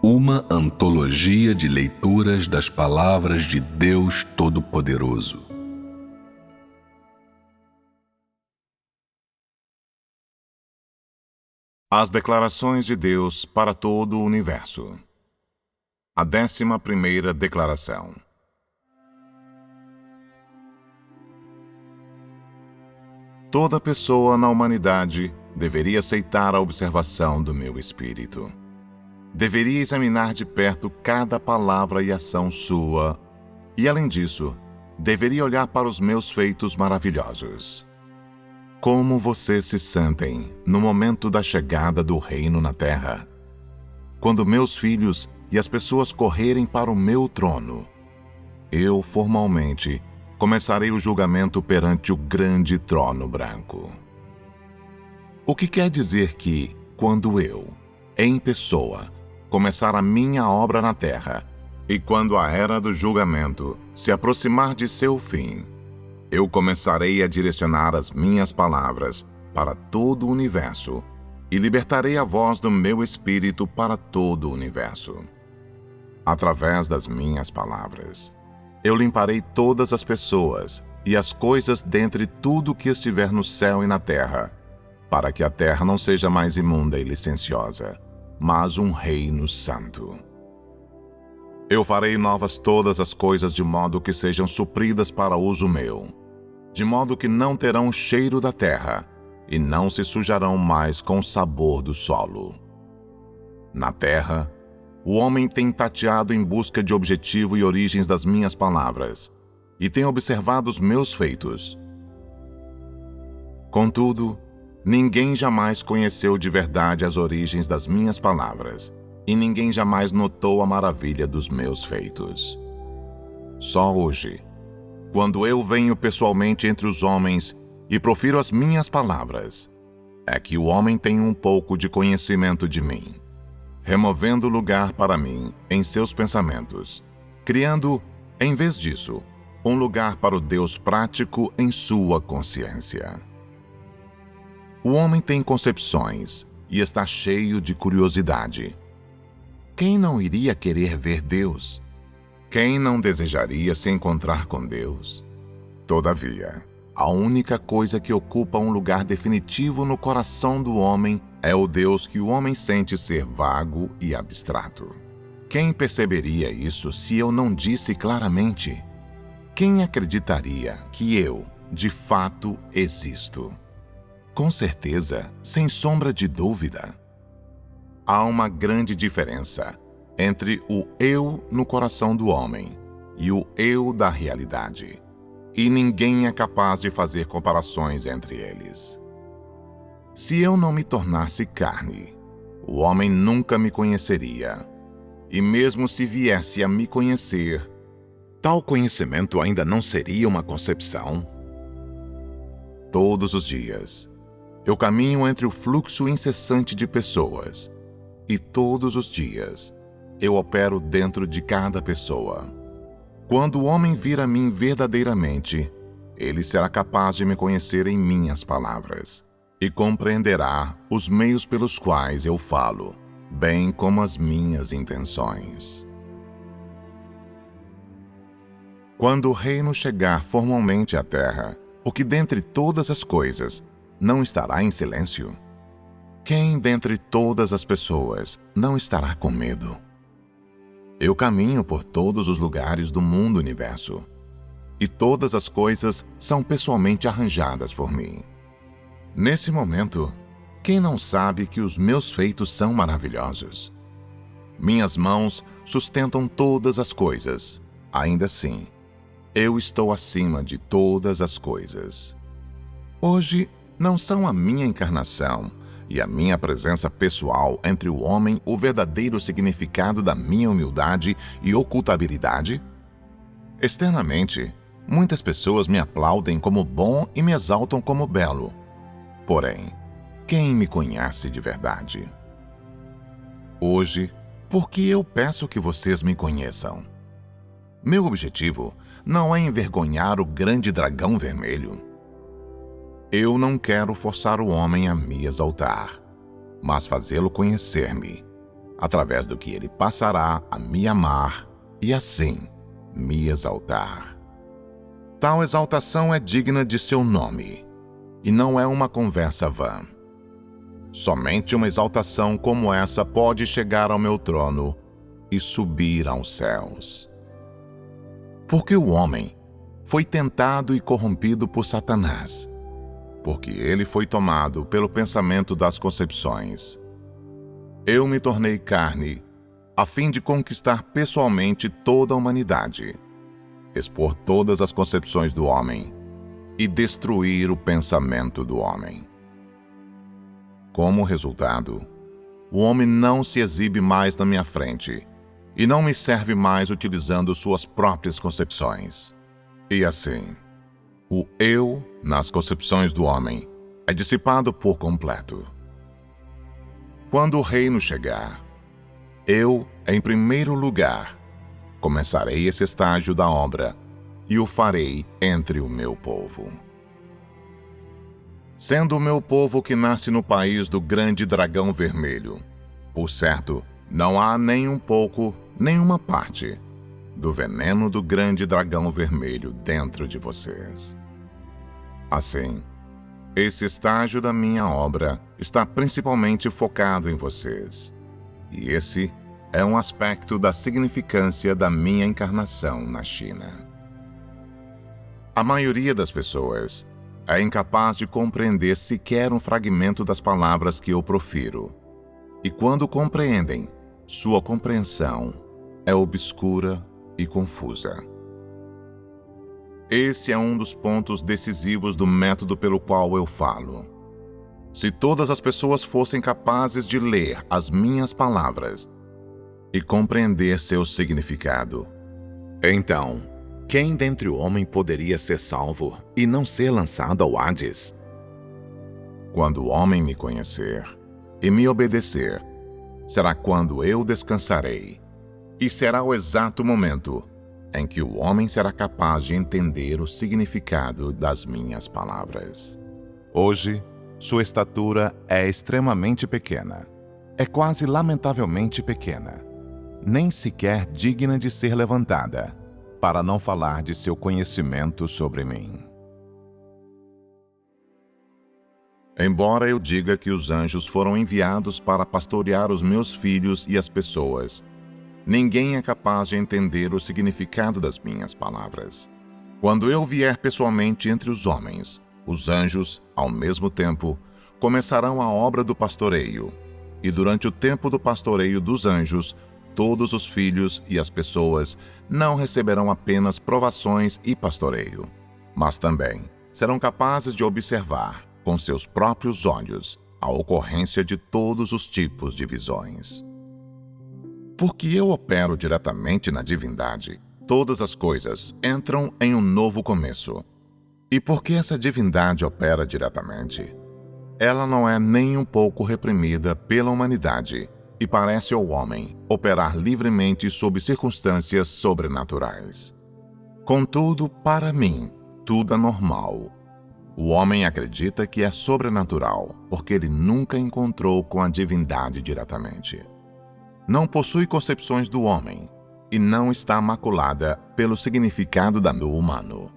Uma antologia de leituras das palavras de Deus Todo-Poderoso. As declarações de Deus para todo o universo. A 11ª declaração. Toda pessoa na humanidade deveria aceitar a observação do meu espírito. Deveria examinar de perto cada palavra e ação sua, e além disso, deveria olhar para os meus feitos maravilhosos. Como vocês se sentem no momento da chegada do reino na Terra? Quando meus filhos e as pessoas correrem para o meu trono, eu formalmente começarei o julgamento perante o grande trono branco. O que quer dizer que, quando eu, em pessoa, começar a minha obra na Terra, e quando a era do julgamento se aproximar de seu fim, eu começarei a direcionar as minhas palavras para todo o universo e libertarei a voz do meu espírito para todo o universo. Através das minhas palavras, eu limparei todas as pessoas e as coisas dentre tudo que estiver no céu e na terra, para que a terra não seja mais imunda e licenciosa, mas um reino santo. Eu farei novas todas as coisas de modo que sejam supridas para uso meu, de modo que não terão cheiro da terra e não se sujarão mais com o sabor do solo. Na terra, o homem tem tateado em busca de objetivo e origens das minhas palavras, e tem observado os meus feitos. Contudo, ninguém jamais conheceu de verdade as origens das minhas palavras, e ninguém jamais notou a maravilha dos meus feitos. Só hoje, quando eu venho pessoalmente entre os homens e profiro as minhas palavras, é que o homem tem um pouco de conhecimento de mim, removendo lugar para mim em seus pensamentos, criando, em vez disso, um lugar para o Deus prático em sua consciência. O homem tem concepções e está cheio de curiosidade. Quem não iria querer ver Deus? Quem não desejaria se encontrar com Deus? Todavia, a única coisa que ocupa um lugar definitivo no coração do homem é o Deus que o homem sente ser vago e abstrato. Quem perceberia isso se eu não disse claramente? Quem acreditaria que eu, de fato, existo? Com certeza, sem sombra de dúvida. Há uma grande diferença entre o eu no coração do homem e o eu da realidade, e ninguém é capaz de fazer comparações entre eles. Se eu não me tornasse carne, o homem nunca me conheceria, e mesmo se viesse a me conhecer, tal conhecimento ainda não seria uma concepção. Todos os dias, eu caminho entre o fluxo incessante de pessoas, e todos os dias eu opero dentro de cada pessoa. Quando o homem vir a mim verdadeiramente, ele será capaz de me conhecer em minhas palavras e compreenderá os meios pelos quais eu falo, bem como as minhas intenções. Quando o reino chegar formalmente à terra, o que dentre todas as coisas não estará em silêncio? Quem dentre todas as pessoas não estará com medo? Eu caminho por todos os lugares do mundo universo, e todas as coisas são pessoalmente arranjadas por mim. Nesse momento, quem não sabe que os meus feitos são maravilhosos? Minhas mãos sustentam todas as coisas. Ainda assim, eu estou acima de todas as coisas. Hoje, não são a minha encarnação e a minha presença pessoal entre o homem o verdadeiro significado da minha humildade e ocultabilidade? Externamente, muitas pessoas me aplaudem como bom e me exaltam como belo. Porém, quem me conhece de verdade? Hoje, por que eu peço que vocês me conheçam? Meu objetivo não é envergonhar o grande dragão vermelho. Eu não quero forçar o homem a me exaltar, mas fazê-lo conhecer-me, através do que ele passará a me amar e assim me exaltar. Tal exaltação é digna de seu nome, e não é uma conversa vã. Somente uma exaltação como essa pode chegar ao meu trono e subir aos céus. Porque o homem foi tentado e corrompido por Satanás, porque ele foi tomado pelo pensamento das concepções. Eu me tornei carne, a fim de conquistar pessoalmente toda a humanidade, expor todas as concepções do homem e destruir o pensamento do homem. Como resultado, o homem não se exibe mais na minha frente e não me serve mais utilizando suas próprias concepções. E assim, o eu nas concepções do homem é dissipado por completo. Quando o reino chegar, eu, em primeiro lugar, começarei esse estágio da obra e o farei entre o meu povo. Sendo o meu povo que nasce no país do grande dragão vermelho, por certo, não há nem um pouco, nenhuma parte do veneno do grande dragão vermelho dentro de vocês. Assim, esse estágio da minha obra está principalmente focado em vocês, e esse é um aspecto da significância da minha encarnação na China. A maioria das pessoas é incapaz de compreender sequer um fragmento das palavras que eu profiro, e quando compreendem, sua compreensão é obscura e confusa. Esse é um dos pontos decisivos do método pelo qual eu falo. Se todas as pessoas fossem capazes de ler as minhas palavras e compreender seu significado, então, quem dentre o homem poderia ser salvo e não ser lançado ao Hades? Quando o homem me conhecer e me obedecer, será quando eu descansarei, e será o exato momento em que o homem será capaz de entender o significado das minhas palavras. Hoje, sua estatura é extremamente pequena. É quase lamentavelmente pequena. Nem sequer digna de ser levantada, para não falar de seu conhecimento sobre mim. Embora eu diga que os anjos foram enviados para pastorear os meus filhos e as pessoas, ninguém é capaz de entender o significado das minhas palavras. Quando eu vier pessoalmente entre os homens, os anjos, ao mesmo tempo, começarão a obra do pastoreio, e durante o tempo do pastoreio dos anjos, todos os filhos e as pessoas não receberão apenas provações e pastoreio, mas também serão capazes de observar, com seus próprios olhos, a ocorrência de todos os tipos de visões. Porque eu opero diretamente na divindade, todas as coisas entram em um novo começo. E porque essa divindade opera diretamente, ela não é nem um pouco reprimida pela humanidade e parece ao homem operar livremente sob circunstâncias sobrenaturais. Contudo, para mim, tudo é normal. O homem acredita que é sobrenatural porque ele nunca encontrou com a divindade diretamente. Não possui concepções do homem e não está maculada pelo significado do humano.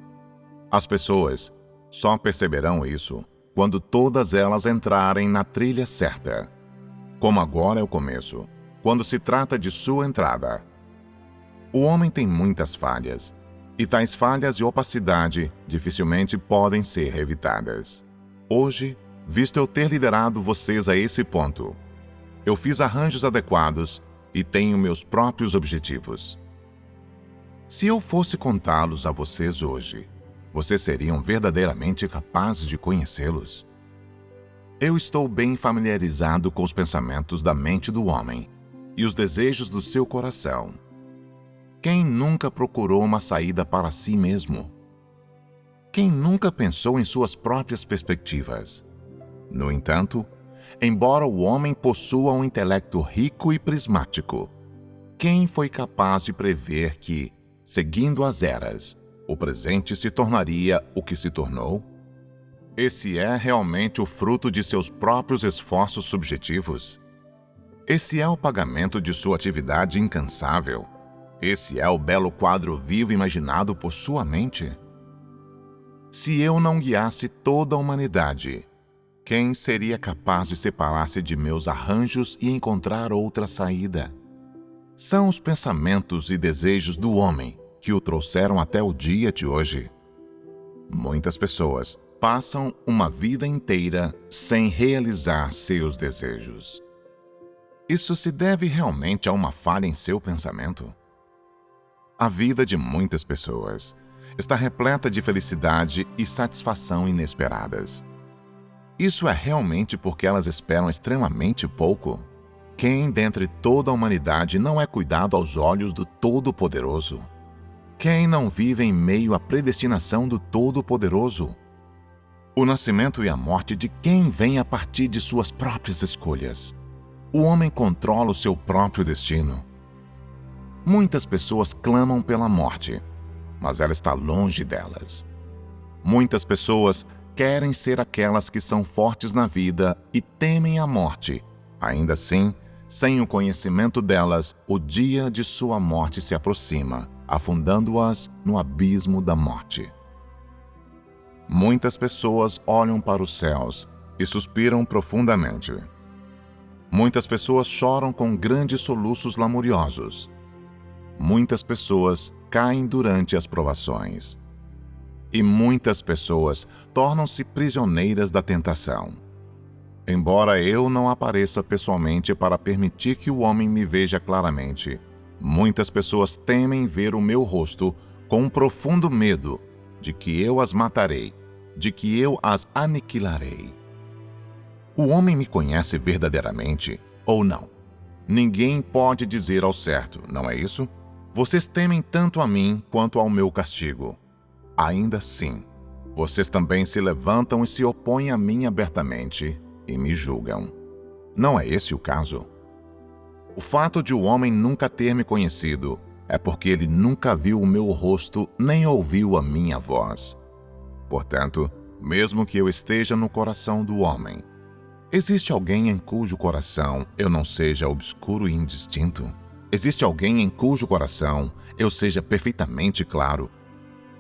As pessoas só perceberão isso quando todas elas entrarem na trilha certa. Como agora é o começo, quando se trata de sua entrada. O homem tem muitas falhas, e tais falhas de opacidade dificilmente podem ser evitadas. Hoje, visto eu ter liderado vocês a esse ponto, eu fiz arranjos adequados e tenho meus próprios objetivos. Se eu fosse contá-los a vocês hoje, vocês seriam verdadeiramente capazes de conhecê-los? Eu estou bem familiarizado com os pensamentos da mente do homem e os desejos do seu coração. Quem nunca procurou uma saída para si mesmo? Quem nunca pensou em suas próprias perspectivas? No entanto, embora o homem possua um intelecto rico e prismático, quem foi capaz de prever que, seguindo as eras, o presente se tornaria o que se tornou? Esse é realmente o fruto de seus próprios esforços subjetivos? Esse é o pagamento de sua atividade incansável? Esse é o belo quadro vivo imaginado por sua mente? Se eu não guiasse toda a humanidade, quem seria capaz de separar-se de meus arranjos e encontrar outra saída? São os pensamentos e desejos do homem que o trouxeram até o dia de hoje. Muitas pessoas passam uma vida inteira sem realizar seus desejos. Isso se deve realmente a uma falha em seu pensamento? A vida de muitas pessoas está repleta de felicidade e satisfação inesperadas. Isso é realmente porque elas esperam extremamente pouco? Quem dentre toda a humanidade não é cuidado aos olhos do Todo-Poderoso? Quem não vive em meio à predestinação do Todo-Poderoso? O nascimento e a morte de quem vem a partir de suas próprias escolhas. O homem controla o seu próprio destino. Muitas pessoas clamam pela morte, mas ela está longe delas. Muitas pessoas querem ser aquelas que são fortes na vida e temem a morte. Ainda assim, sem o conhecimento delas, o dia de sua morte se aproxima, afundando-as no abismo da morte. Muitas pessoas olham para os céus e suspiram profundamente. Muitas pessoas choram com grandes soluços lamuriosos. Muitas pessoas caem durante as provações. E muitas pessoas tornam-se prisioneiras da tentação. Embora eu não apareça pessoalmente para permitir que o homem me veja claramente, muitas pessoas temem ver o meu rosto com um profundo medo de que eu as matarei, de que eu as aniquilarei. O homem me conhece verdadeiramente ou não? Ninguém pode dizer ao certo, não é isso? Vocês temem tanto a mim quanto ao meu castigo. Ainda assim, vocês também se levantam e se opõem a mim abertamente e me julgam. Não é esse o caso? O fato de o homem nunca ter me conhecido é porque ele nunca viu o meu rosto nem ouviu a minha voz. Portanto, mesmo que eu esteja no coração do homem, existe alguém em cujo coração eu não seja obscuro e indistinto? Existe alguém em cujo coração eu seja perfeitamente claro?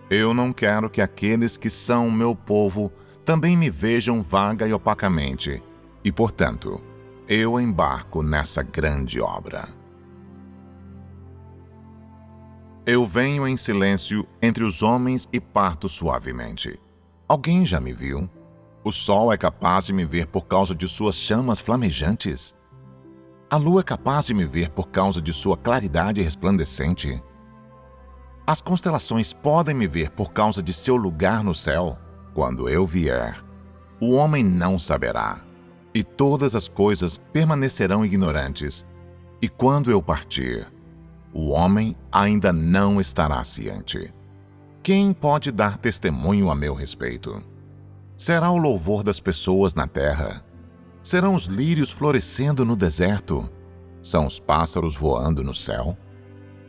Eu não quero que aqueles que são meu povo também me vejam vaga e opacamente, e, portanto, eu embarco nessa grande obra. Eu venho em silêncio entre os homens e parto suavemente. Alguém já me viu? O sol é capaz de me ver por causa de suas chamas flamejantes? A lua é capaz de me ver por causa de sua claridade resplandecente? As constelações podem me ver por causa de seu lugar no céu? Quando eu vier, o homem não saberá, e todas as coisas permanecerão ignorantes. E quando eu partir, o homem ainda não estará ciente. Quem pode dar testemunho a meu respeito? Será o louvor das pessoas na terra? Serão os lírios florescendo no deserto? São os pássaros voando no céu?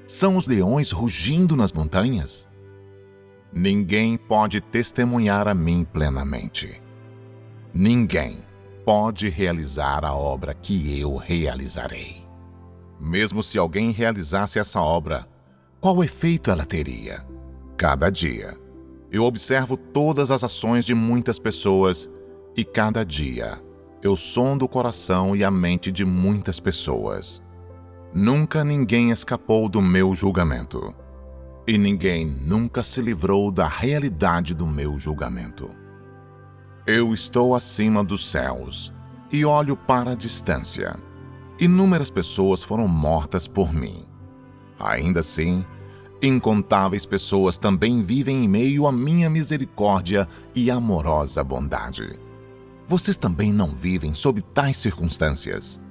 São os leões rugindo nas montanhas? Ninguém pode testemunhar a mim plenamente. Ninguém pode realizar a obra que eu realizarei. Mesmo se alguém realizasse essa obra, qual efeito ela teria? Cada dia, eu observo todas as ações de muitas pessoas e cada dia, eu sondo o coração e a mente de muitas pessoas. Nunca ninguém escapou do meu julgamento. E ninguém nunca se livrou da realidade do meu julgamento. Eu estou acima dos céus e olho para a distância. Inúmeras pessoas foram mortas por mim. Ainda assim, incontáveis pessoas também vivem em meio à minha misericórdia e amorosa bondade. Vocês também não vivem sob tais circunstâncias?